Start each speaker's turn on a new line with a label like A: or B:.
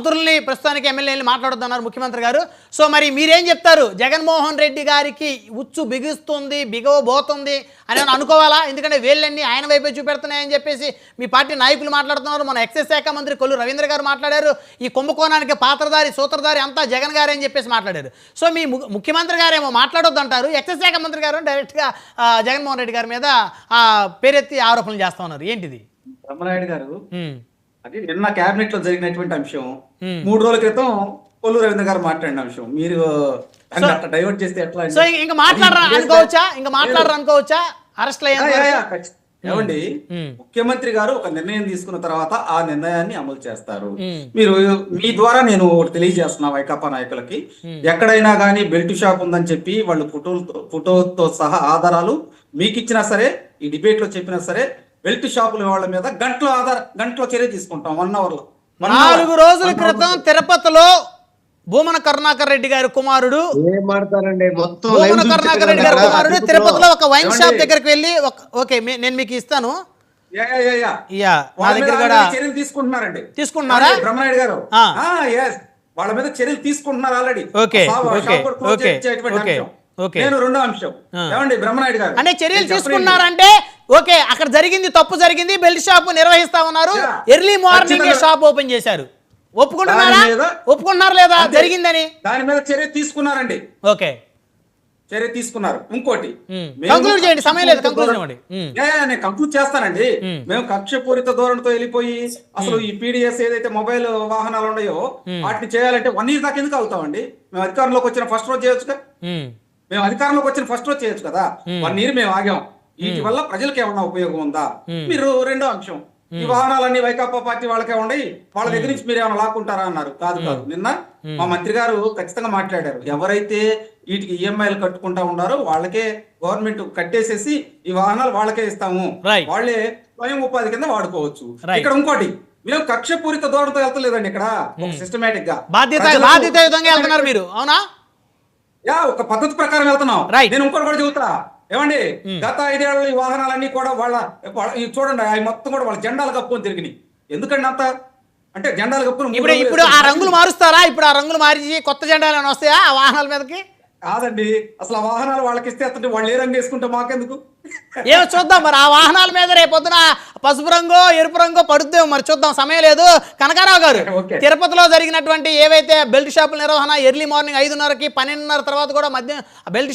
A: మంత్రుల్ని ప్రస్తుతానికి ఎమ్మెల్యేని మాట్లాడుతున్నారు ముఖ్యమంత్రి గారు. సో మరి మీరేం చెప్తారు? జగన్మోహన్ రెడ్డి గారికి ఉచ్చు బిగుస్తుంది, బిగవబోతుంది అని అనుకోవాలా? ఎందుకంటే వేళ్ళన్నీ ఆయన వైపే చూపెడుతున్నాయని చెప్పేసి మీ పార్టీ నాయకులు మాట్లాడుతున్నారు. మన ఎక్సైజ్ శాఖ మంత్రి కొల్లు రవీంద్ర గారు మాట్లాడారు. ఈ కుంభకోణానికి పాత్రధారి సూత్రధారి అంతా జగన్ గారే అని చెప్పేసి మాట్లాడారు. సో మీ ముఖ్యమంత్రి గారేమో మాట్లాడొద్దు అంటారు, ఎక్సైజ్ శాఖ మంత్రి గారు డైరెక్ట్గా జగన్మోహన్ రెడ్డి గారి మీద పేరెత్తి ఆరోపణలు చేస్తా ఉన్నారు. ఏంటిది?
B: బ్రహ్మనాయుడు గారు అది నిన్న కేబినెట్ లో జరిగినటువంటి అంశం. 3 రోజుల క్రితం కొల్లు రవీంద్ర గారు మాట్లాడిన అంశం. మీరు డైవర్ట్ చేస్తే ఎట్లా?
A: సో ఇంకా మాట్లాడరు అనుకోవచ్చా? అరెస్ట్
B: ఏమండి, ముఖ్యమంత్రి గారు ఒక నిర్ణయం తీసుకున్న తర్వాత ఆ నిర్ణయాన్ని అమలు చేస్తారు. మీరు మీ ద్వారా నేను ఒకటి తెలియజేస్తున్నా వైకాపా నాయకులకి, ఎక్కడైనా కానీ బెల్ట్ షాప్ ఉందని చెప్పి వాళ్ళు ఫోటోతో సహా ఆధారాలు మీకు ఇచ్చినా సరే, ఈ డిబేట్ లో చెప్పినా సరే, బెల్ట్ షాపుల వాళ్ళ మీద గంటలో చర్య తీసుకుంటాం. 1 hour లో.
A: 4 రోజుల క్రితం తిరుపతిలో భూమన కరుణాకర్ రెడ్డి గారి కుమారుడు తిరుపతిలో ఒక వైన్ షాప్ దగ్గరికి వెళ్ళి, ఓకే నేను మీకు ఇస్తాను,
B: చర్యలు
A: తీసుకుంటున్నారా
B: బ్రహ్మనాయుడు గారు? వాళ్ళ మీద చర్యలు తీసుకుంటున్నారు ఆల్రెడీ. నేను రెండో అంశం, ఏమండి బ్రహ్మనాయుడు గారు అంటే
A: చర్యలు తీసుకున్నారంటే ఓకే, అక్కడ జరిగింది తప్పు జరిగింది, బెల్ట్ షాప్ నిర్వహిస్తా ఉన్నారు, ఎర్లీ మార్నింగ్ షాప్ ఓపెన్ చేశారు, ఒప్పుకుంటున్నారా లేదా జరిగిందని?
B: దాని మీద చర్య తీసుకున్నారండి.
A: ఓకే,
B: చర్య తీసుకున్నారు. ఇంకోటి
A: కంక్లూడ్ చేయండి, సమయం లేదు,
B: నేను కంక్లూడ్ చేస్తానండి. మేము కక్షపూరిత ధోరణితో వెళ్ళిపోయి అసలు ఈ పీడిఎస్ ఏదైతే మొబైల్ వాహనాలు ఉన్నాయో వాటిని చేయాలంటే 1 year దాకా ఎందుకు అవుతామండి? మేము అధికారంలోకి వచ్చిన ఫస్ట్ రోజు చేయొచ్చు కదా. 1 year మేము ఆగాం. వీటి వల్ల ప్రజలకు ఏమన్నా ఉపయోగం ఉందా? మీరు రెండో అంశం, ఈ వాహనాలన్నీ వైకాపా పార్టీ వాళ్ళకే ఉన్నాయి, వాళ్ళ దగ్గర నుంచి మీరు ఏమైనా లాక్కుంటారా అన్నారు. కాదు. నిన్న మా మంత్రి గారు ఖచ్చితంగా మాట్లాడారు. ఎవరైతే వీటికి ఈఎంఐలు కట్టుకుంటా ఉన్నారో వాళ్ళకే గవర్నమెంట్ కట్టేసేసి ఈ వాహనాలు వాళ్ళకే ఇస్తాము, వాళ్ళే స్వయం ఉపాధి కింద వాడుకోవచ్చు. ఇక్కడ ఇంకోటి, మేము కక్షపూరిత ధోరణితో వెళ్తలేదండి. ఇక్కడ సిస్టమేటిక్ గా
A: బాధ్యతాయుతంగా వెళ్తున్నారు మీరు. అవునా?
B: ఒక పద్ధతి ప్రకారం వెళ్తున్నాం. నేను ఇంకోటి కూడా చెబుతా, ఏమండి, గత 5 ఏళ్ళ ఈ వాహనాలన్నీ కూడా వాళ్ళ చూడండి, అవి మొత్తం కూడా వాళ్ళ జెండాలు కప్పుకొని తిరిగినాయి. ఎందుకండి అంత? అంటే జెండాలు కప్పుకొని
A: ఇప్పుడు ఆ రంగులు మారుస్తారా? ఇప్పుడు ఆ రంగులు మార్చి కొత్త జెండాలు వస్తాయా ఆ వాహనాల మీదకి?
B: కాదండి, అసలు ఆ వాహనాలు వాళ్ళకి ఇస్తే అతను వాళ్ళు ఏ రంగు వేసుకుంటే మాకెందుకు?
A: ఏమో చూద్దాం మరి. ఆ వాహనాల మీద రేపొద్దున పసుపు రంగో ఎరుపు రంగో పడుద్దేమో, మరి చూద్దాం, సమయం లేదు. కనకారావు గారు, తిరుపతిలో జరిగినటువంటి ఏవైతే బెల్ట్ షాపుల నిర్వహణ ఎర్లీ మార్నింగ్ 5:30కి 12:30 తర్వాత కూడా మధ్య బెల్ట్